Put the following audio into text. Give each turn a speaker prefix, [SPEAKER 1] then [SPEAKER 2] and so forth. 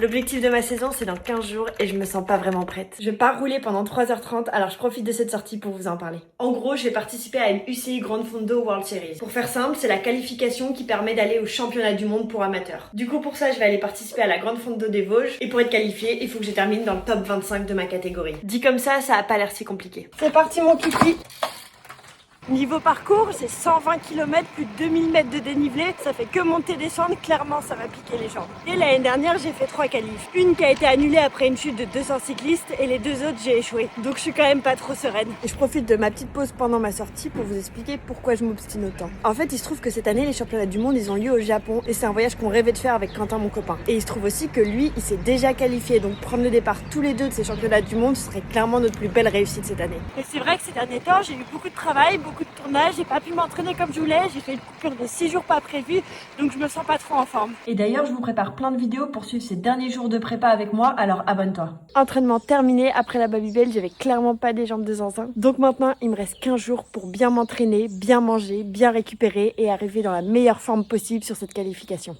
[SPEAKER 1] L'objectif de ma saison, c'est dans 15 jours et je me sens pas vraiment prête. Je pars rouler pendant 3h30, alors je profite de cette sortie pour vous en parler. En gros, je vais participer à une UCI Grande Fondo World Series. Pour faire simple, c'est la qualification qui permet d'aller au championnat du monde pour amateurs. Du coup, pour ça, je vais aller participer à la Grande Fondo des Vosges et pour être qualifiée, il faut que je termine dans le top 25 de ma catégorie. Dit comme ça a pas l'air si compliqué. C'est parti mon kiki. Niveau parcours, c'est 120 km, plus de 2000 mètres de dénivelé. Ça fait que monter, descendre, clairement ça va piquer les jambes. Et l'année dernière, j'ai fait 3 qualifs. Une qui a été annulée après une chute de 200 cyclistes et les 2 autres, j'ai échoué. Donc je suis quand même pas trop sereine. Et je profite de ma petite pause pendant ma sortie pour vous expliquer pourquoi je m'obstine autant. En fait, il se trouve que cette année, les championnats du monde, ils ont lieu au Japon et c'est un voyage qu'on rêvait de faire avec Quentin, mon copain. Et il se trouve aussi que lui, il s'est déjà qualifié. Donc prendre le départ tous les deux de ces championnats du monde, ce serait clairement notre plus belle réussite cette année. Et c'est vrai que ces derniers temps, j'ai eu beaucoup de travail, beaucoup de tournage, j'ai pas pu m'entraîner comme je voulais, j'ai fait une coupure de 6 jours pas prévue, donc je me sens pas trop en forme. Et d'ailleurs, je vous prépare plein de vidéos pour suivre ces derniers jours de prépa avec moi, alors abonne-toi. Entraînement terminé, après la Babybel, j'avais clairement pas des jambes de zinzin. Donc maintenant, il me reste 15 jours pour bien m'entraîner, bien manger, bien récupérer et arriver dans la meilleure forme possible sur cette qualification.